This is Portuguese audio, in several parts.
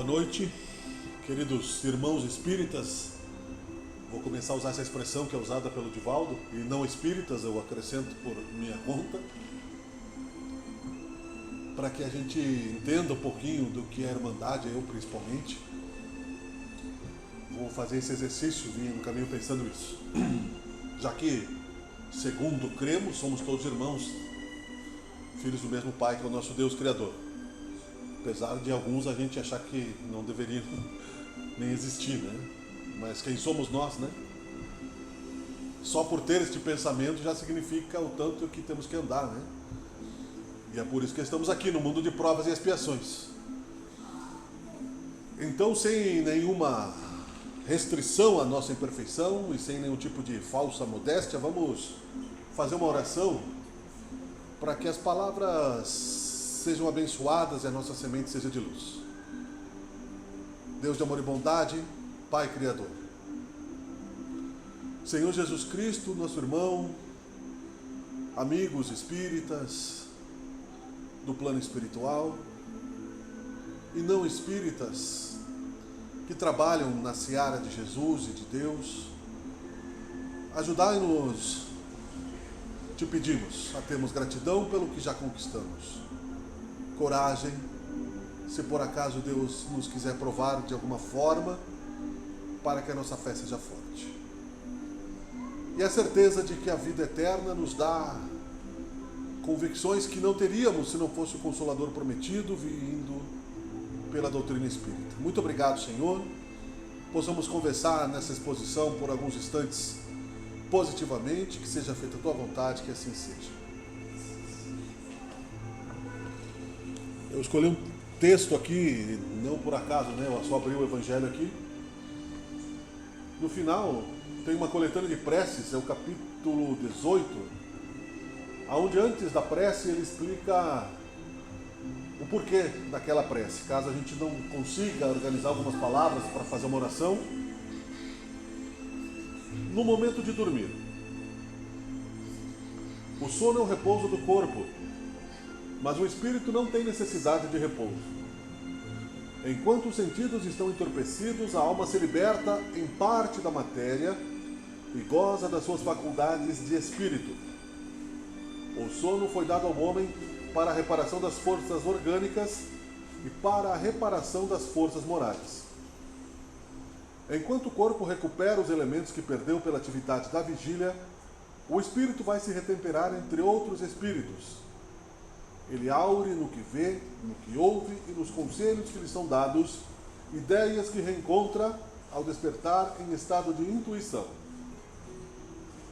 noite, queridos irmãos espíritas. Vou começar a usar essa expressão que é usada pelo Divaldo, e não espíritas, eu acrescento por minha conta, para que a gente entenda um pouquinho do que é a Irmandade, eu principalmente. Vou fazer esse exercício, vim no caminho pensando isso. Já que, segundo cremos, somos todos irmãos, filhos do mesmo Pai, que é o nosso Deus Criador. Apesar de alguns a gente achar que não deveriam nem existir, né? Mas quem somos nós, né? Só por ter este pensamento já significa o tanto que temos que andar, né? E é por isso que estamos aqui no mundo de provas e expiações. Então, sem nenhuma restrição à nossa imperfeição e sem nenhum tipo de falsa modéstia, vamos fazer uma oração para que as palavras sejam abençoadas e a nossa semente seja de luz. Deus de amor e bondade, Pai Criador, Senhor Jesus Cristo, nosso irmão, amigos espíritas do plano espiritual e não espíritas que trabalham na seara de Jesus e de Deus, ajudai-nos, te pedimos, a termos gratidão pelo que já conquistamos, coragem, se por acaso Deus nos quiser provar de alguma forma, para que a nossa fé seja forte. E a certeza de que a vida eterna nos dá convicções que não teríamos se não fosse o Consolador prometido vindo pela doutrina espírita. Muito obrigado, Senhor. Possamos conversar nessa exposição por alguns instantes positivamente, que seja feita a tua vontade, que assim seja. Eu escolhi um texto aqui, não por acaso, né? Eu só abri o Evangelho aqui. No final, tem uma coletânea de preces, é o capítulo 18, onde antes da prece ele explica o porquê daquela prece. Caso a gente não consiga organizar algumas palavras para fazer uma oração, no momento de dormir. O sono é o repouso do corpo, mas o espírito não tem necessidade de repouso. Enquanto os sentidos estão entorpecidos, a alma se liberta em parte da matéria e goza das suas faculdades de espírito. O sono foi dado ao homem para a reparação das forças orgânicas e para a reparação das forças morais. Enquanto o corpo recupera os elementos que perdeu pela atividade da vigília, o espírito vai se retemperar entre outros espíritos. Ele aure no que vê, no que ouve e nos conselhos que lhe são dados, ideias que reencontra ao despertar em estado de intuição.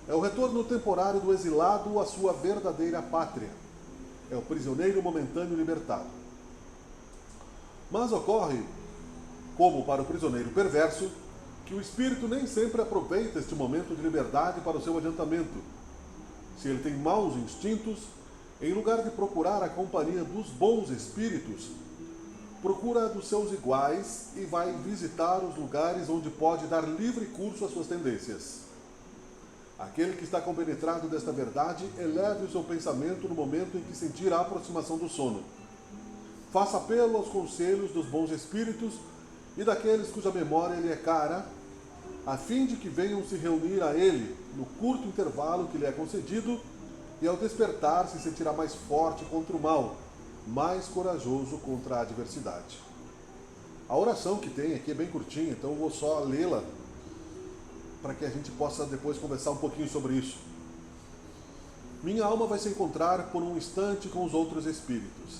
É o retorno temporário do exilado à sua verdadeira pátria. É o prisioneiro momentâneo libertado. Mas ocorre, como para o prisioneiro perverso, que o espírito nem sempre aproveita este momento de liberdade para o seu adiantamento. Se ele tem maus instintos, em lugar de procurar a companhia dos bons espíritos, procura dos seus iguais e vai visitar os lugares onde pode dar livre curso às suas tendências. Aquele que está compenetrado desta verdade, eleve o seu pensamento no momento em que sentir a aproximação do sono. Faça apelo aos conselhos dos bons espíritos e daqueles cuja memória lhe é cara, a fim de que venham se reunir a ele no curto intervalo que lhe é concedido, e ao despertar se sentirá mais forte contra o mal, mais corajoso contra a adversidade. A oração que tem aqui é bem curtinha, então eu vou só lê-la para que a gente possa depois conversar um pouquinho sobre isso. Minha alma vai se encontrar por um instante com os outros espíritos.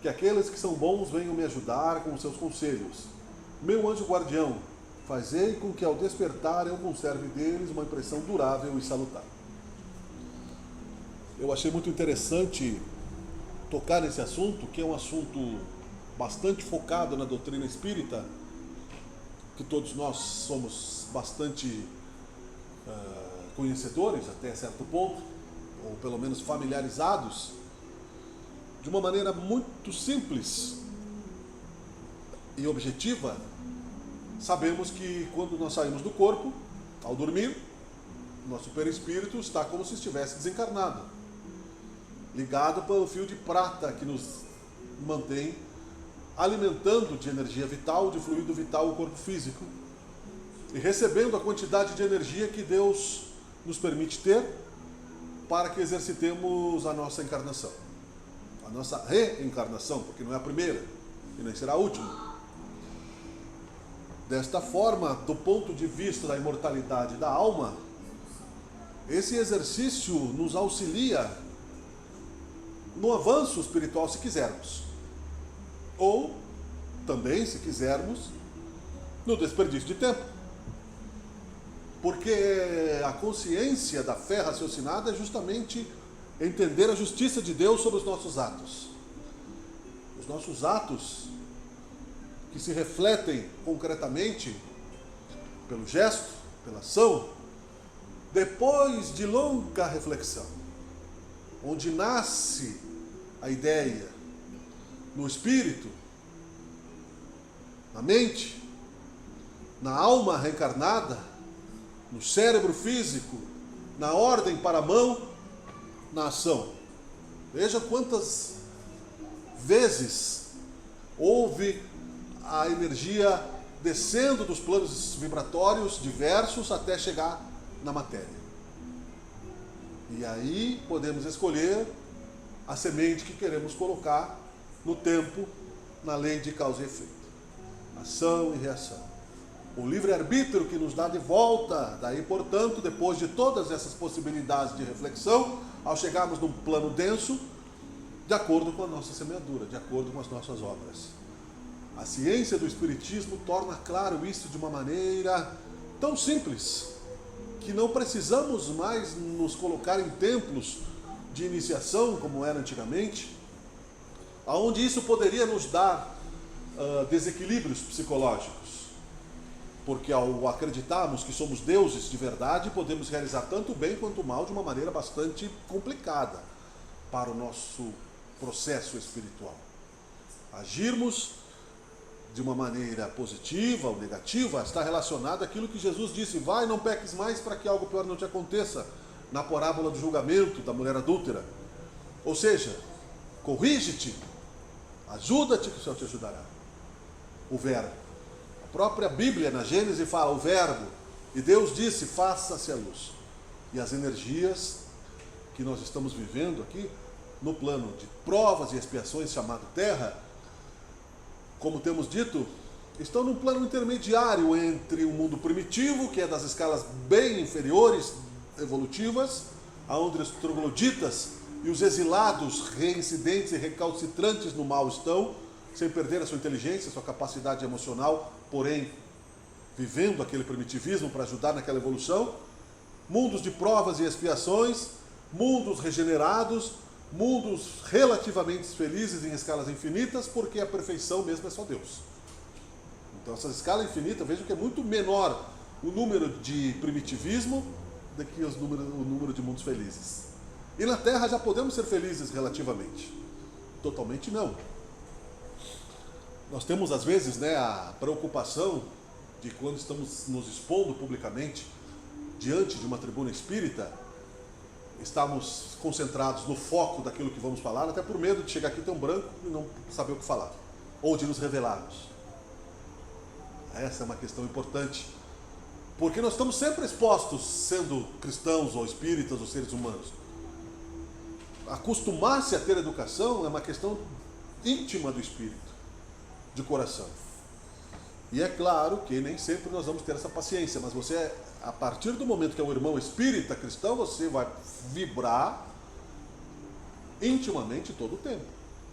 Que aqueles que são bons venham me ajudar com os seus conselhos. Meu anjo guardião, fazei com que ao despertar eu conserve deles uma impressão durável e salutar. Eu achei muito interessante tocar nesse assunto, que é um assunto bastante focado na doutrina espírita, que todos nós somos bastante conhecedores até certo ponto, ou pelo menos familiarizados, de uma maneira muito simples e objetiva. Sabemos que quando nós saímos do corpo, ao dormir, nosso perispírito está como se estivesse desencarnado, ligado pelo fio de prata que nos mantém alimentando de energia vital, de fluido vital o corpo físico e recebendo a quantidade de energia que Deus nos permite ter para que exercitemos a nossa encarnação, a nossa reencarnação, porque não é a primeira e nem será a última. Desta forma, do ponto de vista da imortalidade da alma, esse exercício nos auxilia no avanço espiritual, se quisermos, ou também, se quisermos, no desperdício de tempo. Porque a consciência da fé raciocinada é justamente entender a justiça de Deus sobre os nossos atos. Os nossos atos que se refletem concretamente pelo gesto, pela ação, depois de longa reflexão, onde nasce a ideia no espírito, na mente, na alma reencarnada, no cérebro físico, na ordem para a mão, na ação. Veja quantas vezes houve a energia descendo dos planos vibratórios diversos até chegar na matéria. E aí podemos escolher a semente que queremos colocar no tempo, na lei de causa e efeito. Ação e reação. O livre-arbítrio que nos dá de volta, daí, portanto, depois de todas essas possibilidades de reflexão, ao chegarmos num plano denso, de acordo com a nossa semeadura, de acordo com as nossas obras. A ciência do Espiritismo torna claro isso de uma maneira tão simples, que não precisamos mais nos colocar em templos de iniciação, como era antigamente, onde isso poderia nos dar desequilíbrios psicológicos. Porque ao acreditarmos que somos deuses de verdade, podemos realizar tanto o bem quanto o mal de uma maneira bastante complicada para o nosso processo espiritual. Agirmos de uma maneira positiva ou negativa está relacionado àquilo que Jesus disse: vai, não peques mais para que algo pior não te aconteça, na parábola do julgamento da mulher adúltera. Ou seja, corrige-te, ajuda-te que o Senhor te ajudará. O verbo. A própria Bíblia, na Gênesis, fala o verbo, e Deus disse: faça-se a luz. E as energias que nós estamos vivendo aqui, no plano de provas e expiações chamado Terra, como temos dito, estão num plano intermediário entre o mundo primitivo, que é das escalas bem inferiores, evolutivas, onde os trogloditas e os exilados reincidentes e recalcitrantes no mal estão, sem perder a sua inteligência, a sua capacidade emocional, porém vivendo aquele primitivismo para ajudar naquela evolução. Mundos de provas e expiações, mundos regenerados, mundos relativamente felizes em escalas infinitas, porque a perfeição mesmo é só Deus. Então essa escala infinita, vejam que é muito menor o número de primitivismo do que o número de mundos felizes. E na Terra já podemos ser felizes relativamente. Totalmente não. Nós temos às vezes a preocupação de, quando estamos nos expondo publicamente diante de uma tribuna espírita, estamos concentrados no foco daquilo que vamos falar, até por medo de chegar aqui ter um branco e não saber o que falar, ou de nos revelarmos. Essa é uma questão importante, porque nós estamos sempre expostos, sendo cristãos ou espíritas ou seres humanos. Acostumar-se a ter educação é uma questão íntima do espírito, de coração. E é claro que nem sempre nós vamos ter essa paciência, mas você, a partir do momento que é um irmão espírita cristão, você vai vibrar intimamente todo o tempo,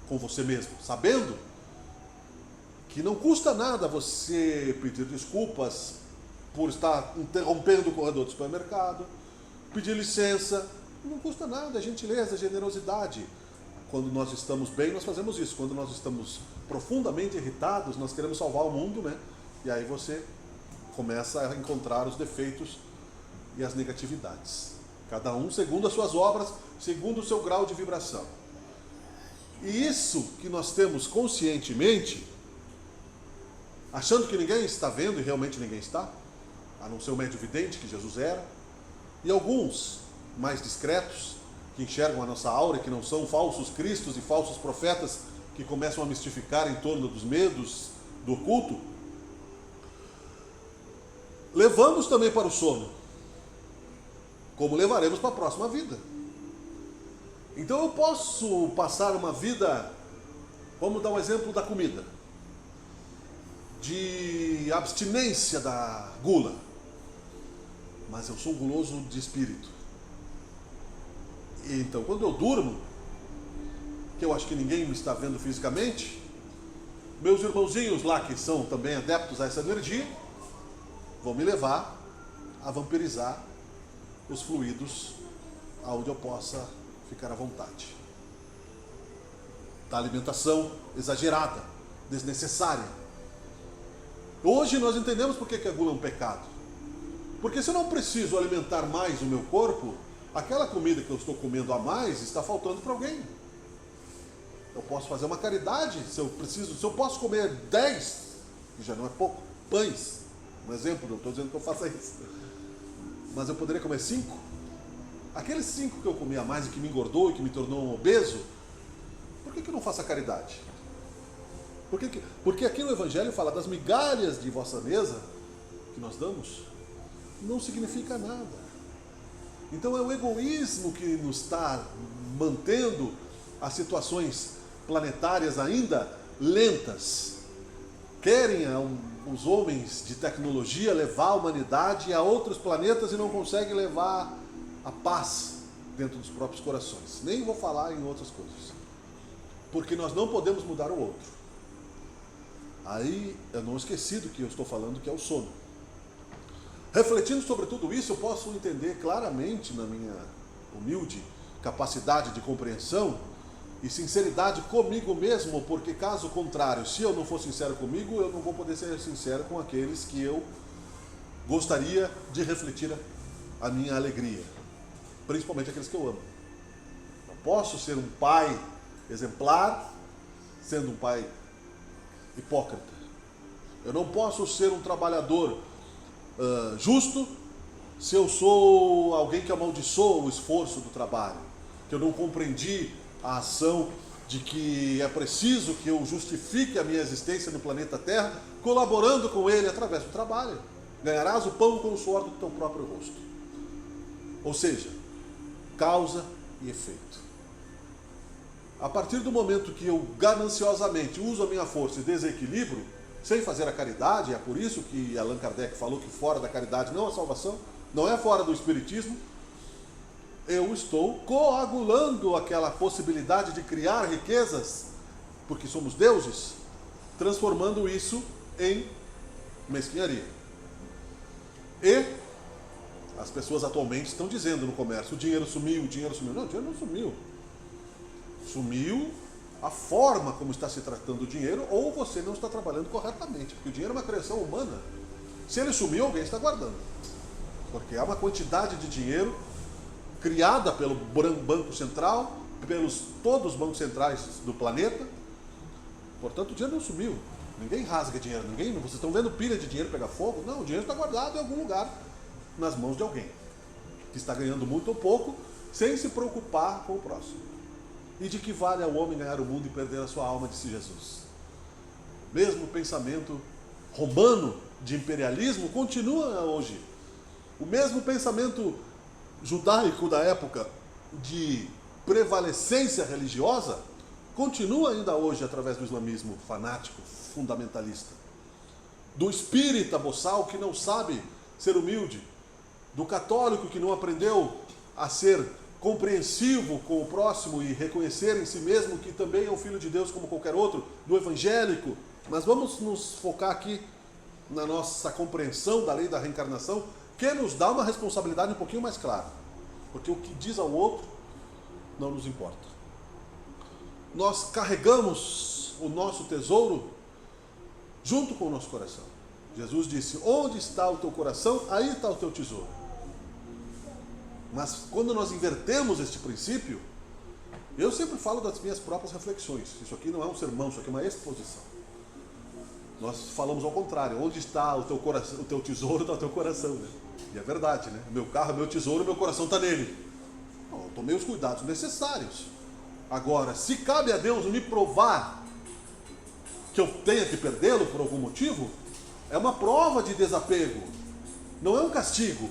com você mesmo, sabendo que não custa nada você pedir desculpas por estar interrompendo o corredor do supermercado, pedir licença, não custa nada, é gentileza, é generosidade. Quando nós estamos bem, nós fazemos isso. Quando nós estamos profundamente irritados, nós queremos salvar o mundo, E aí você começa a encontrar os defeitos e as negatividades. Cada um segundo as suas obras, segundo o seu grau de vibração. E isso que nós temos conscientemente, achando que ninguém está vendo, e realmente ninguém está, a não ser o médium vidente que Jesus era, e alguns mais discretos, que enxergam a nossa aura, que não são falsos cristos e falsos profetas, que começam a mistificar em torno dos medos, do oculto, levamos também para o sono, como levaremos para a próxima vida. Então eu posso passar uma vida, vamos dar um exemplo da comida, de abstinência da gula, mas eu sou um guloso de espírito. E então quando eu durmo, que eu acho que ninguém me está vendo fisicamente, meus irmãozinhos lá que são também adeptos a essa energia, vão me levar a vampirizar os fluidos aonde eu possa ficar à vontade. Da alimentação exagerada, desnecessária. Hoje nós entendemos por que a gula é um pecado. Porque se eu não preciso alimentar mais o meu corpo, aquela comida que eu estou comendo a mais está faltando para alguém. Eu posso fazer uma caridade, se eu posso comer 10, que já não é pouco, pães, um exemplo, não estou dizendo que eu faça isso, mas eu poderia comer 5. Aqueles 5 que eu comi a mais e que me engordou e que me tornou um obeso, por que eu não faço a caridade? Porque aqui no Evangelho fala das migalhas de vossa mesa que nós damos, não significa nada. Então é o egoísmo que nos está mantendo as situações planetárias ainda lentas. Querem os homens de tecnologia levar a humanidade a outros planetas e não conseguem levar a paz dentro dos próprios corações. Nem vou falar em outras coisas, porque nós não podemos mudar o outro. Aí eu não esqueci do que eu estou falando, que é o sono. Refletindo sobre tudo isso, eu posso entender claramente, na minha humilde capacidade de compreensão e sinceridade comigo mesmo, porque caso contrário, se eu não for sincero comigo, eu não vou poder ser sincero com aqueles que eu gostaria de refletir a minha alegria, principalmente aqueles que eu amo. Não posso ser um pai exemplar sendo um pai hipócrita. Eu não posso ser um trabalhador justo se eu sou alguém que amaldiçoa o esforço do trabalho, que eu não compreendi a ação de que é preciso que eu justifique a minha existência no planeta Terra, colaborando com ele através do trabalho. Ganharás o pão com o suor do teu próprio rosto. Ou seja, causa e efeito. A partir do momento que eu gananciosamente uso a minha força e desequilibro, sem fazer a caridade, é por isso que Allan Kardec falou que fora da caridade não há salvação, não é fora do espiritismo, eu estou coagulando aquela possibilidade de criar riquezas, porque somos deuses, transformando isso em mesquinharia. E as pessoas atualmente estão dizendo no comércio, o dinheiro sumiu, o dinheiro sumiu. Não, o dinheiro não sumiu. Sumiu a forma como está se tratando o dinheiro, ou você não está trabalhando corretamente, porque o dinheiro é uma criação humana. Se ele sumiu, alguém está guardando, porque há uma quantidade de dinheiro criada pelo Banco Central, pelos todos os bancos centrais do planeta. Portanto, o dinheiro não sumiu. Ninguém rasga dinheiro, vocês estão vendo pilha de dinheiro pegar fogo? Não, o dinheiro está guardado em algum lugar nas mãos de alguém que está ganhando muito ou pouco, sem se preocupar com o próximo. E de que vale ao homem ganhar o mundo e perder a sua alma, disse Jesus. Mesmo o pensamento romano de imperialismo continua hoje. O mesmo pensamento judaico da época de prevalecência religiosa continua ainda hoje através do islamismo fanático, fundamentalista. Do espírita boçal que não sabe ser humilde, do católico que não aprendeu a ser compreensivo com o próximo e reconhecer em si mesmo que também é um filho de Deus como qualquer outro, do evangélico. Mas vamos nos focar aqui na nossa compreensão da lei da reencarnação, que nos dá uma responsabilidade um pouquinho mais clara, porque o que diz ao outro não nos importa. Nós carregamos o nosso tesouro junto com o nosso coração. Jesus disse, onde está o teu coração, aí está o teu tesouro. Mas quando nós invertemos este princípio, eu sempre falo das minhas próprias reflexões. Isso aqui não é um sermão, isso aqui é uma exposição. Nós falamos ao contrário, onde está o teu coração, o teu tesouro está o teu coração, né? E é verdade, né? O meu carro é meu tesouro, meu coração está nele. Bom, eu tomei os cuidados necessários. Agora, se cabe a Deus me provar que eu tenha que perdê-lo por algum motivo, é uma prova de desapego. Não é um castigo.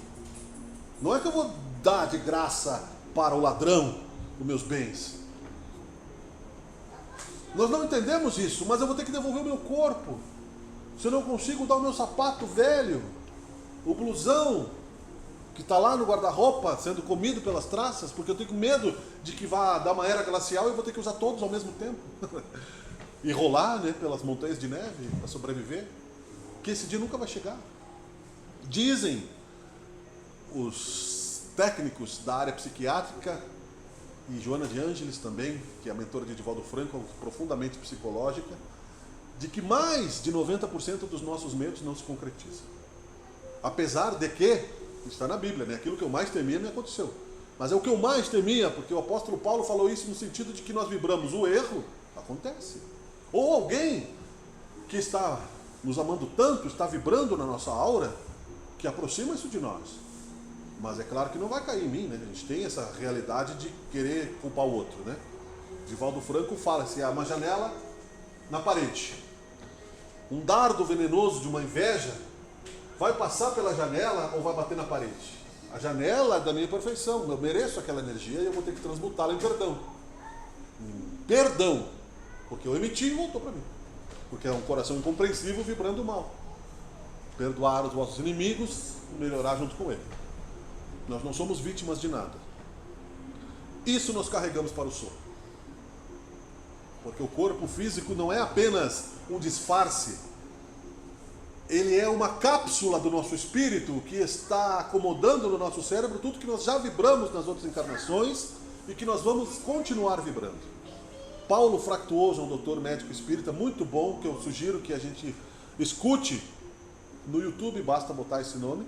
Não é que eu vou dar de graça para o ladrão os meus bens. Nós não entendemos isso, mas eu vou ter que devolver o meu corpo. Se eu não consigo dar o meu sapato velho, o blusão que está lá no guarda-roupa sendo comido pelas traças, porque eu tenho medo de que vá dar uma era glacial e eu vou ter que usar todos ao mesmo tempo. E rolar, né, pelas montanhas de neve para sobreviver. Que esse dia nunca vai chegar. Dizem os técnicos da área psiquiátrica, e Joana de Ângeles também, que é a mentora de Divaldo Franco, profundamente psicológica, de que mais de 90% dos nossos medos não se concretizam. Apesar de que, está na Bíblia, né? Aquilo que eu mais temia me aconteceu. Mas é o que eu mais temia, porque o apóstolo Paulo falou isso no sentido de que nós vibramos o erro, acontece. Ou alguém que está nos amando tanto, está vibrando na nossa aura, que aproxima isso de nós. Mas é claro que não vai cair em mim, né? A gente tem essa realidade de querer culpar o outro, né? Divaldo Franco fala, se há uma janela na parede, um dardo venenoso de uma inveja vai passar pela janela ou vai bater na parede? A janela é da minha perfeição, eu mereço aquela energia e eu vou ter que transmutá-la em perdão. Perdão, porque eu emiti e voltou para mim. Porque é um coração incompreensível vibrando mal. Perdoar os vossos inimigos e melhorar junto com ele. Nós não somos vítimas de nada. Isso nós carregamos para o sono. Porque o corpo físico não é apenas um disfarce. Ele é uma cápsula do nosso espírito que está acomodando no nosso cérebro tudo que nós já vibramos nas outras encarnações e que nós vamos continuar vibrando. Paulo Fractuoso é um doutor médico espírita muito bom, que eu sugiro que a gente escute no YouTube, basta botar esse nome,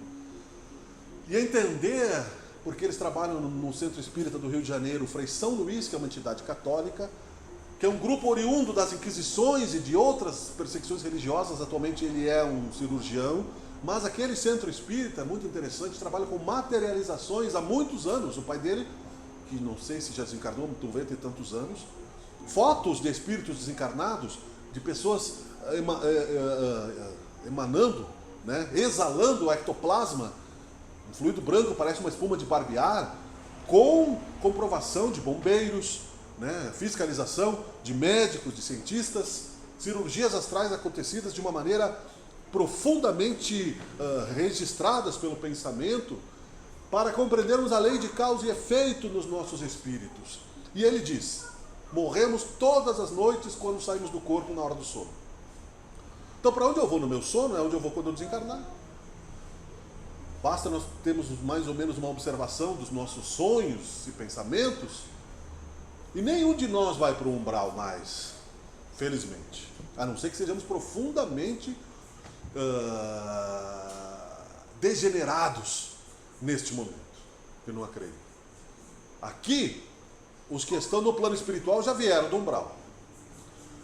e entender, porque eles trabalham no Centro Espírita do Rio de Janeiro, Frei São Luís, que é uma entidade católica, que é um grupo oriundo das Inquisições e de outras perseguições religiosas. Atualmente ele é um cirurgião, mas aquele Centro Espírita, muito interessante, trabalha com materializações há muitos anos. O pai dele, que não sei se já desencarnou, 90 e tantos anos, fotos de espíritos desencarnados, de pessoas emanando, né, exalando o ectoplasma, um fluido branco, parece uma espuma de barbear, com comprovação de bombeiros, né, fiscalização de médicos, de cientistas, cirurgias astrais acontecidas de uma maneira profundamente registradas pelo pensamento, para compreendermos a lei de causa e efeito nos nossos espíritos. E ele diz: morremos todas as noites quando saímos do corpo na hora do sono. Então, para onde eu vou no meu sono é onde eu vou quando eu desencarnar. Basta nós termos mais ou menos uma observação dos nossos sonhos e pensamentos, e nenhum de nós vai para o umbral mais, felizmente. A não ser que sejamos profundamente degenerados neste momento. Eu não acredito. Aqui, os que estão no plano espiritual já vieram do umbral.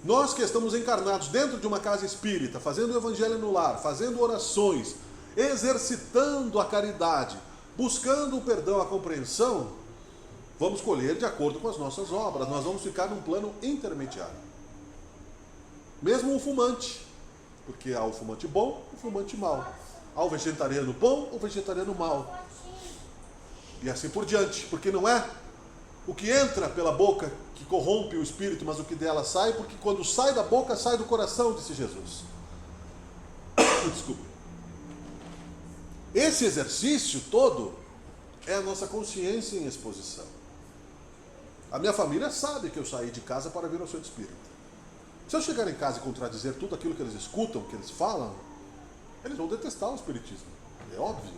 Nós que estamos encarnados dentro de uma casa espírita, fazendo o evangelho no lar, fazendo orações, exercitando a caridade, buscando o perdão, a compreensão, vamos colher de acordo com as nossas obras. Nós vamos ficar num plano intermediário. Mesmo o fumante, porque há o fumante bom e o fumante mau. Há o vegetariano bom ou o vegetariano mau. E assim por diante, porque não é o que entra pela boca que corrompe o espírito, mas o que dela sai, porque quando sai da boca, sai do coração, disse Jesus. Desculpa. Esse exercício todo é a nossa consciência em exposição. A minha família sabe que eu saí de casa para vir ao centro espírita. Se eu chegar em casa e contradizer tudo aquilo que eles escutam, que eles falam, eles vão detestar o espiritismo. É óbvio.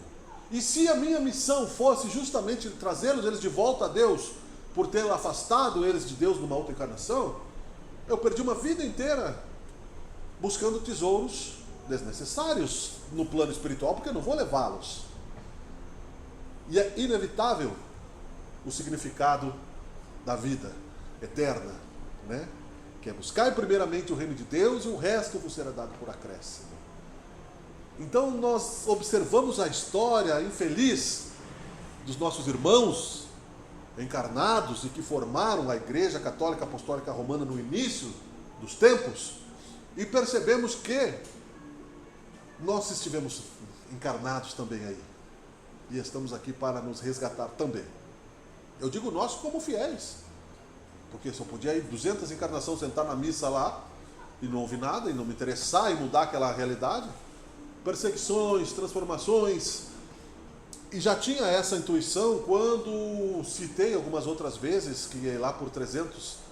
E se a minha missão fosse justamente trazê-los eles de volta a Deus, por ter afastado eles de Deus numa outra encarnação, eu perdi uma vida inteira buscando tesouros desnecessários no plano espiritual, porque eu não vou levá-los. E é inevitável o significado da vida eterna, né? Que é buscar primeiramente o reino de Deus e o resto vos será dado por acréscimo. Então nós observamos a história infeliz dos nossos irmãos encarnados e que formaram a Igreja Católica Apostólica Romana no início dos tempos, E percebemos que nós estivemos encarnados também aí. E estamos aqui para nos resgatar também. Eu digo nós como fiéis. Porque se eu podia ir 200 encarnações, sentar na missa lá e não ouvir nada, e não me interessar e mudar aquela realidade. Perseguições, transformações. E já tinha essa intuição quando citei algumas outras vezes que lá por 300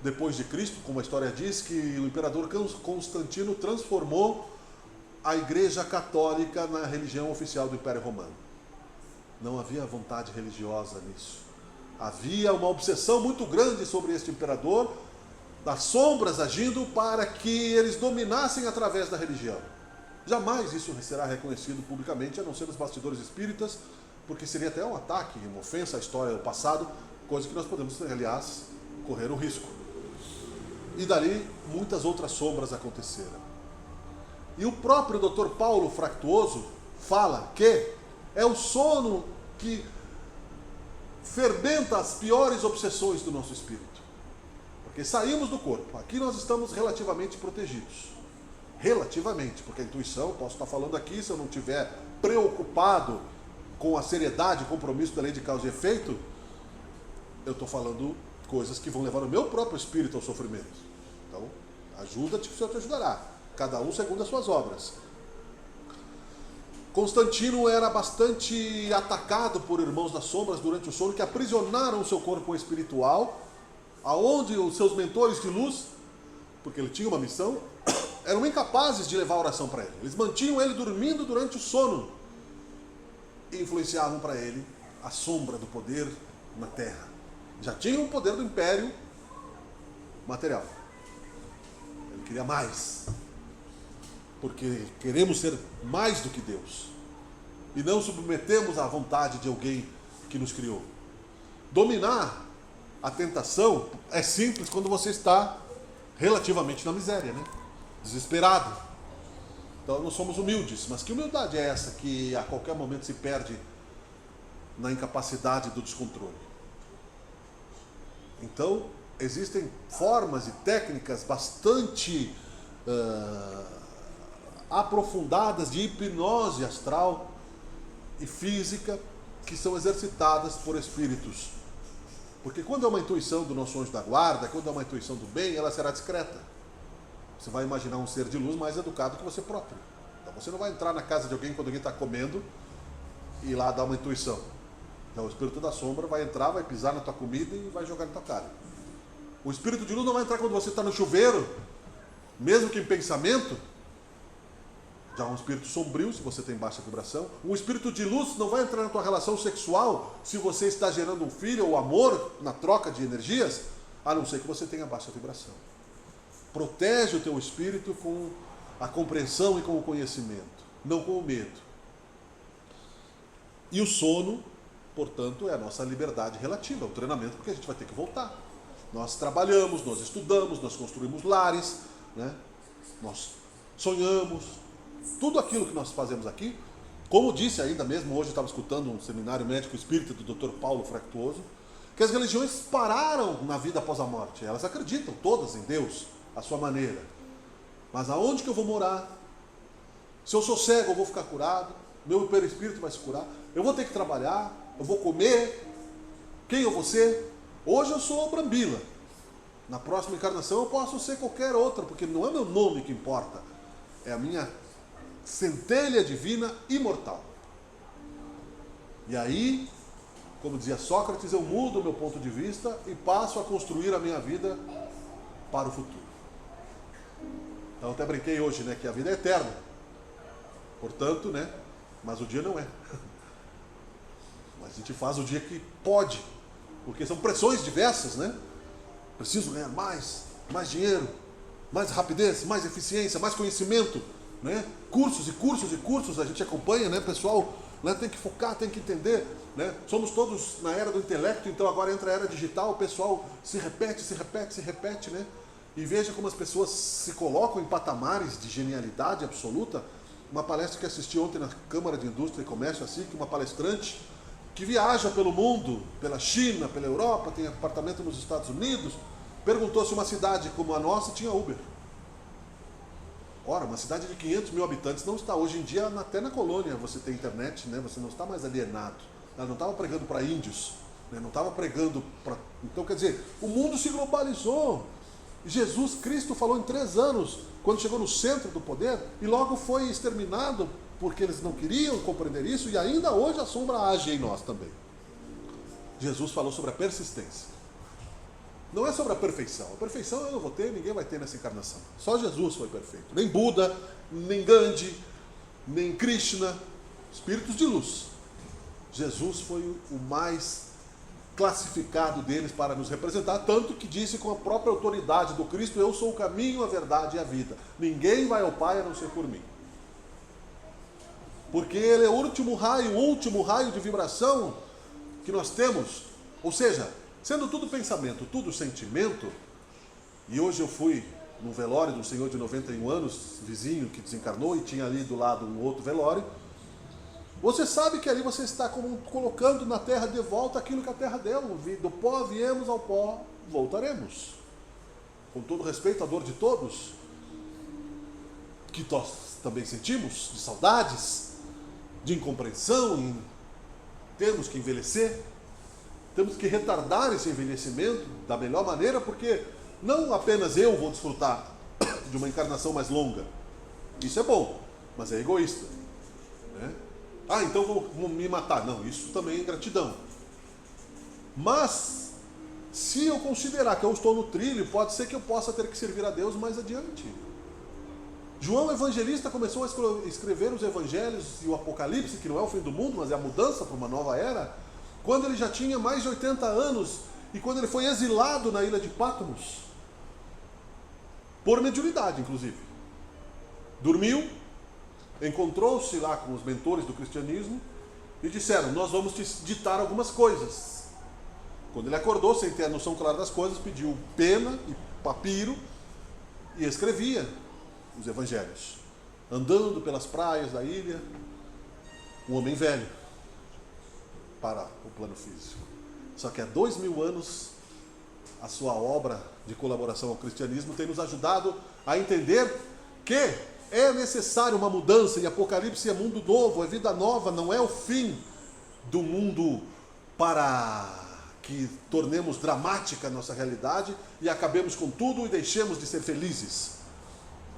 depois de Cristo, como a história diz, que o imperador Constantino transformou a Igreja Católica na religião oficial do Império Romano. Não havia vontade religiosa nisso. Havia uma obsessão muito grande sobre este imperador, das sombras agindo para que eles dominassem através da religião. Jamais isso será reconhecido publicamente, a não ser nos bastidores espíritas, porque seria até um ataque, uma ofensa à história do passado, coisa que nós podemos, aliás, correr o risco. E dali, muitas outras sombras aconteceram. E o próprio Dr. Paulo Fractuoso fala que é o sono que fermenta as piores obsessões do nosso espírito. Porque saímos do corpo. Aqui nós estamos relativamente protegidos. Relativamente, porque a intuição, posso estar falando aqui, se eu não estiver preocupado com a seriedade e compromisso da lei de causa e efeito, eu estou falando coisas que vão levar o meu próprio espírito ao sofrimento. Então, ajuda-te que o Senhor te ajudará. Cada um segundo as suas obras. Constantino era bastante atacado por irmãos das sombras durante o sono, que aprisionaram o seu corpo espiritual, aonde os seus mentores de luz, porque ele tinha uma missão, eram incapazes de levar a oração para ele. Eles mantinham ele dormindo durante o sono e influenciavam para ele a sombra do poder na terra. Já tinham o poder do império material. Ele queria mais. Porque queremos ser mais do que Deus. E não submetemos à vontade de alguém que nos criou. Dominar a tentação é simples quando você está relativamente na miséria, né? Desesperado. Então nós somos humildes. Mas que humildade é essa que a qualquer momento se perde na incapacidade do descontrole? Então, existem formas e técnicas bastante aprofundadas de hipnose astral e física que são exercitadas por espíritos. Porque quando é uma intuição do nosso anjo da guarda, quando é uma intuição do bem, ela será discreta. Você vai imaginar um ser de luz mais educado que você próprio. Então você não vai entrar na casa de alguém quando alguém está comendo e ir lá dar uma intuição. Então o espírito da sombra vai entrar, vai pisar na tua comida e vai jogar na tua cara. O espírito de luz não vai entrar quando você está no chuveiro, mesmo que em pensamento. Já um espírito sombrio, se você tem baixa vibração. Um espírito de luz não vai entrar na tua relação sexual se você está gerando um filho ou amor na troca de energias, a não ser que você tenha baixa vibração. Protege o teu espírito com a compreensão e com o conhecimento, não com o medo. E o sono, portanto, é a nossa liberdade relativa, o treinamento, porque a gente vai ter que voltar. Nós trabalhamos, nós estudamos, nós construímos lares, né? Nós sonhamos. Tudo aquilo que nós fazemos aqui, como disse ainda mesmo, hoje eu estava escutando um seminário médico espírita do Dr. Paulo Fractuoso, que as religiões pararam na vida após a morte. Elas acreditam todas em Deus, à sua maneira. Mas aonde que eu vou morar? Se eu sou cego, eu vou ficar curado? Meu perispírito vai se curar? Eu vou ter que trabalhar? Eu vou comer? Quem eu vou ser? Hoje eu sou Brambila. Na próxima encarnação eu posso ser qualquer outra, porque não é meu nome que importa. É a minha centelha divina imortal. E aí, como dizia Sócrates, eu mudo o meu ponto de vista e passo a construir a minha vida para o futuro. Então eu até brinquei hoje, né, que a vida é eterna. Portanto, né, mas o dia não é. Mas a gente faz o dia que pode, porque são pressões diversas, né? Preciso ganhar mais dinheiro, mais rapidez, mais eficiência, mais conhecimento, né? Cursos e cursos e cursos, a gente acompanha, né, pessoal, né, tem que focar, tem que entender, né? Somos todos na era do intelecto, então agora entra a era digital, o pessoal se repete, né? E veja como as pessoas se colocam em patamares de genialidade absoluta. Uma palestra que assisti ontem na Câmara de Indústria e Comércio, assim, que uma palestrante que viaja pelo mundo, pela China, pela Europa, tem apartamento nos Estados Unidos, perguntou se uma cidade como a nossa tinha Uber. Ora, uma cidade de 500 mil habitantes não está, hoje em dia, até na colônia você tem internet, né? Você não está mais alienado. Ela não estava pregando para índios, né? Não estava pregando para... Então, quer dizer, o mundo se globalizou. Jesus Cristo falou em 3 anos, quando chegou no centro do poder, e logo foi exterminado, porque eles não queriam compreender isso, e ainda hoje a sombra age em nós também. Jesus falou sobre a persistência. Não é sobre a perfeição. A perfeição eu não vou ter, ninguém vai ter nessa encarnação. Só Jesus foi perfeito. Nem Buda, nem Gandhi, nem Krishna, espíritos de luz. Jesus foi o mais classificado deles para nos representar, tanto que disse com a própria autoridade do Cristo: eu sou o caminho, a verdade e a vida. Ninguém vai ao Pai a não ser por mim. Porque ele é o último raio de vibração que nós temos. Ou seja, sendo tudo pensamento, tudo sentimento, e hoje eu fui no velório de um senhor de 91 anos, vizinho que desencarnou, e tinha ali do lado um outro velório. Você sabe que ali você está colocando na terra de volta aquilo que a terra deu. Do pó viemos, ao pó voltaremos. Com todo respeito à dor de todos, que nós também sentimos, de saudades, de incompreensão, temos que envelhecer, temos que retardar esse envelhecimento da melhor maneira, porque não apenas eu vou desfrutar de uma encarnação mais longa. Isso é bom, mas é egoísta, né? Ah, então vou me matar. Não, isso também é gratidão. Mas, se eu considerar que eu estou no trilho, pode ser que eu possa ter que servir a Deus mais adiante. João Evangelista começou a escrever os evangelhos e o Apocalipse, que não é o fim do mundo, mas é a mudança para uma nova era, quando ele já tinha mais de 80 anos, e quando ele foi exilado na ilha de Patmos, por mediunidade, inclusive. Dormiu, encontrou-se lá com os mentores do cristianismo e disseram: nós vamos te ditar algumas coisas. Quando ele acordou, sem ter a noção clara das coisas, pediu pena e papiro e escrevia os evangelhos, andando pelas praias da ilha, um homem velho para o plano físico. Só que há 2000 anos a sua obra de colaboração ao cristianismo tem nos ajudado a entender que é necessário uma mudança, e Apocalipse é mundo novo, é vida nova, não é o fim do mundo para que tornemos dramática a nossa realidade e acabemos com tudo e deixemos de ser felizes.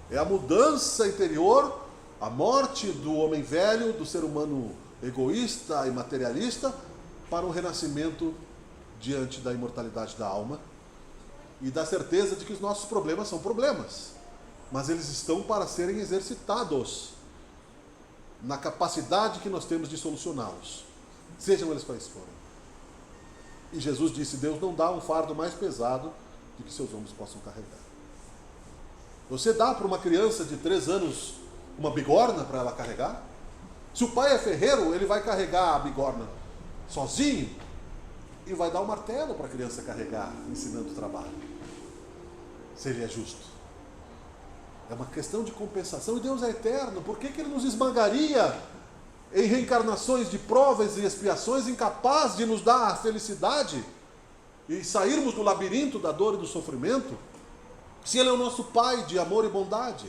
É a mudança interior, a morte do homem velho, do ser humano egoísta e materialista, para um renascimento diante da imortalidade da alma e da certeza de que os nossos problemas são problemas, mas eles estão para serem exercitados na capacidade que nós temos de solucioná-los, sejam eles quais forem. E Jesus disse: Deus não dá um fardo mais pesado do que seus ombros possam carregar. Você dá para uma criança de 3 anos uma bigorna para ela carregar? Se o pai é ferreiro, ele vai carregar a bigorna sozinho e vai dar um martelo para a criança carregar, ensinando o trabalho. Se ele é justo. É uma questão de compensação, e Deus é eterno. Por que ele nos esmagaria em reencarnações de provas e expiações, incapaz de nos dar a felicidade e sairmos do labirinto da dor e do sofrimento, se ele é o nosso Pai de amor e bondade?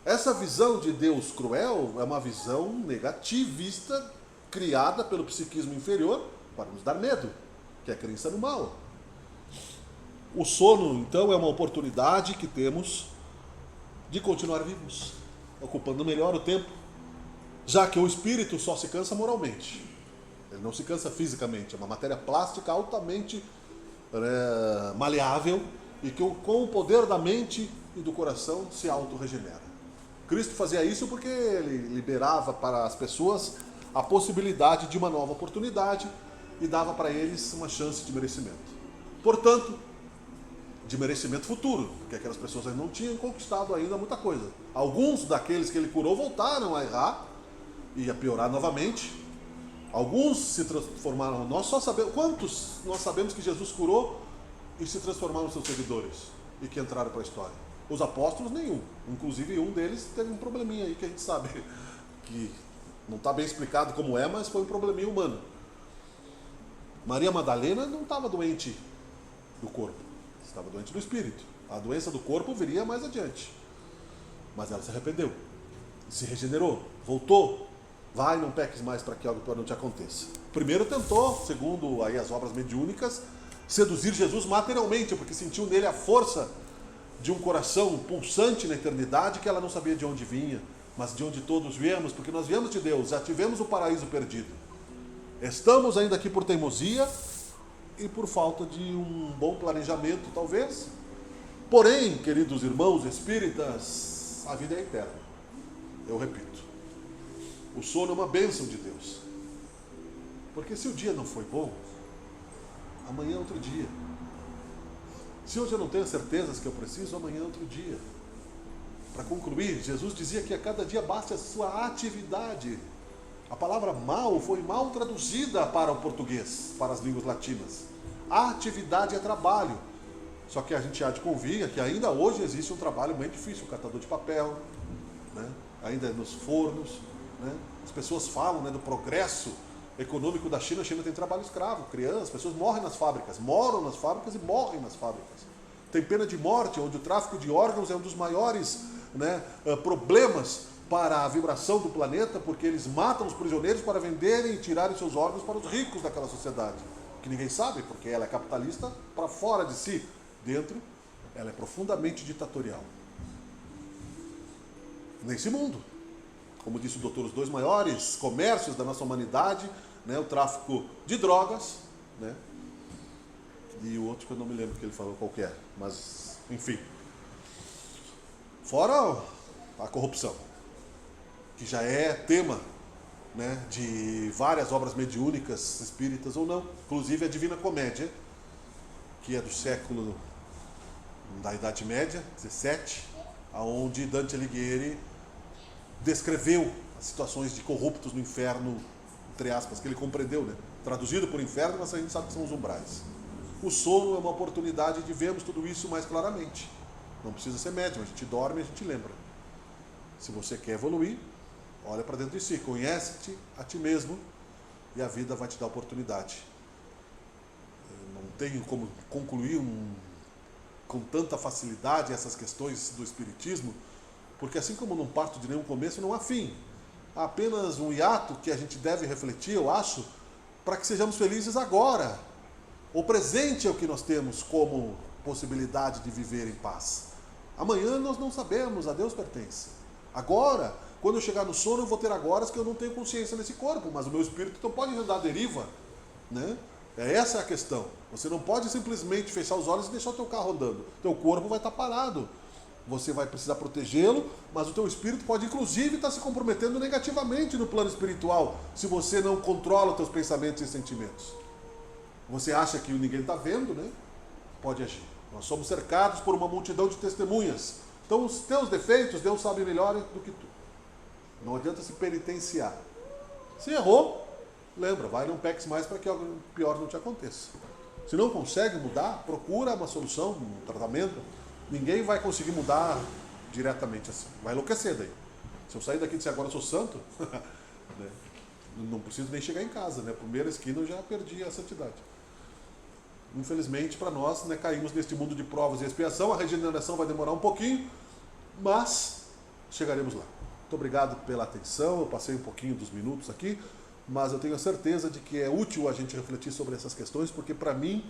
Essa visão de Deus cruel é uma visão negativista, criada pelo psiquismo inferior para nos dar medo, que é a crença no mal. O sono, então, é uma oportunidade que temos de continuar vivos, ocupando melhor o tempo, já que o espírito só se cansa moralmente. Ele não se cansa fisicamente, é uma matéria plástica altamente maleável e que com o poder da mente e do coração se autorregenera. Cristo fazia isso porque ele liberava para as pessoas a possibilidade de uma nova oportunidade e dava para eles uma chance de merecimento. Portanto, de merecimento futuro, porque aquelas pessoas não tinham conquistado ainda muita coisa. Alguns daqueles que ele curou voltaram a errar e a piorar novamente. Alguns se transformaram. Nós só sabemos quantos nós sabemos que Jesus curou e se transformaram em seus seguidores e que entraram para a história. Os apóstolos, nenhum. Inclusive um deles teve um probleminha aí que a gente sabe que não está bem explicado como é, mas foi um probleminha humano. Maria Madalena não estava doente do corpo, estava doente do espírito. A doença do corpo viria mais adiante. Mas ela se arrependeu, se regenerou, voltou. Vai, não peques mais para que algo pior não te aconteça. Primeiro tentou, segundo aí as obras mediúnicas, seduzir Jesus materialmente, porque sentiu nele a força de um coração pulsante na eternidade que ela não sabia de onde vinha, mas de onde todos viemos, porque nós viemos de Deus, já tivemos o paraíso perdido. Estamos ainda aqui por teimosia e por falta de um bom planejamento, talvez. Porém, queridos irmãos espíritas, a vida é eterna. Eu repito, o sono é uma bênção de Deus. Porque se o dia não foi bom, amanhã é outro dia. Se hoje eu não tenho as certezas que eu preciso, amanhã é outro dia. Para concluir, Jesus dizia que a cada dia basta a sua atividade. A palavra mal foi mal traduzida para o português, para as línguas latinas. A atividade é trabalho. Só que a gente há de convir que ainda hoje existe um trabalho bem difícil, o catador de papel, né? Ainda nos fornos, né? As pessoas falam, né, do progresso econômico da China. A China tem trabalho escravo, crianças, pessoas morrem nas fábricas, moram nas fábricas e morrem nas fábricas. Tem pena de morte, onde o tráfico de órgãos é um dos maiores, né, problemas para a vibração do planeta, porque eles matam os prisioneiros para venderem e tirarem seus órgãos para os ricos daquela sociedade, que ninguém sabe, porque ela é capitalista para fora de si. Dentro, ela é profundamente ditatorial. Nesse mundo, como disse o doutor, os dois maiores comércios da nossa humanidade, né, o tráfico de drogas, né, e o outro que eu não me lembro que ele falou qual que é, mas enfim. Fora a corrupção, que já é tema, né, de várias obras mediúnicas, espíritas ou não, inclusive a Divina Comédia, que é do século da Idade Média, 17, onde Dante Alighieri descreveu as situações de corruptos no inferno, entre aspas, que ele compreendeu, né? Traduzido por inferno, mas a gente sabe que são os umbrais. O sono é uma oportunidade de vermos tudo isso mais claramente. Não precisa ser médium, a gente dorme e a gente lembra. Se você quer evoluir, olha para dentro de si, conhece-te a ti mesmo e a vida vai te dar oportunidade. Eu não tenho como concluir com tanta facilidade essas questões do espiritismo, porque assim como não parto de nenhum começo, não há fim. Há apenas um hiato que a gente deve refletir, eu acho, para que sejamos felizes agora. O presente é o que nós temos como possibilidade de viver em paz. Amanhã nós não sabemos, a Deus pertence. Agora, quando eu chegar no sono, eu vou ter agora que eu não tenho consciência nesse corpo, mas o meu espírito não pode andar à deriva, né? Essa é a questão. Você não pode simplesmente fechar os olhos e deixar o teu carro andando. O teu corpo vai estar parado. Você vai precisar protegê-lo, mas o teu espírito pode inclusive estar se comprometendo negativamente no plano espiritual, se você não controla os teus pensamentos e sentimentos. Você acha que ninguém está vendo, né? Pode agir. Nós somos cercados por uma multidão de testemunhas. Então os teus defeitos, Deus sabe melhor do que tu. Não adianta se penitenciar. Se errou, lembra, vai, não peques mais para que algo pior não te aconteça. Se não consegue mudar, procura uma solução, um tratamento. Ninguém vai conseguir mudar diretamente assim. Vai enlouquecer daí. Se eu sair daqui e disser agora eu sou santo, né, não preciso nem chegar em casa, né? Primeira esquina eu já perdi a santidade. Infelizmente, para nós, né, caímos neste mundo de provas e expiação. A regeneração vai demorar um pouquinho, mas chegaremos lá. Muito obrigado pela atenção. Eu passei um pouquinho dos minutos aqui, mas eu tenho a certeza de que é útil a gente refletir sobre essas questões, porque para mim,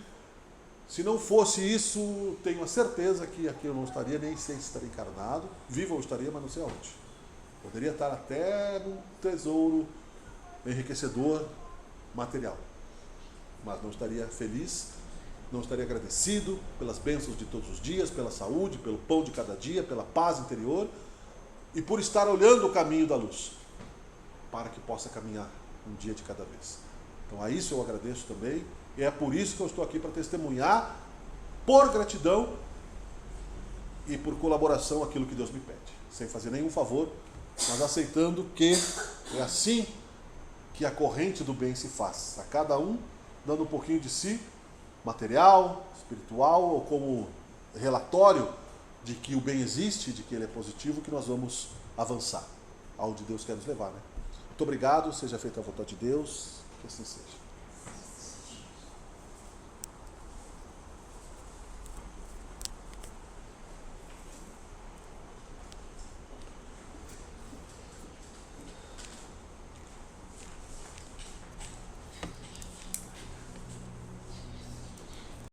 se não fosse isso, tenho a certeza que aqui eu não estaria, nem sei se estaria encarnado. Vivo eu estaria, mas não sei aonde. Poderia estar até num tesouro enriquecedor material, mas não estaria feliz, não estaria agradecido pelas bênçãos de todos os dias, pela saúde, pelo pão de cada dia, pela paz interior e por estar olhando o caminho da luz, para que possa caminhar um dia de cada vez. Então a isso eu agradeço também, e é por isso que eu estou aqui para testemunhar, por gratidão e por colaboração aquilo que Deus me pede, sem fazer nenhum favor, mas aceitando que é assim que a corrente do bem se faz, a cada um dando um pouquinho de si, material, espiritual, ou como relatório de que o bem existe, de que ele é positivo, que nós vamos avançar aonde Deus quer nos levar, né? Muito obrigado, seja feita a vontade de Deus, que assim seja.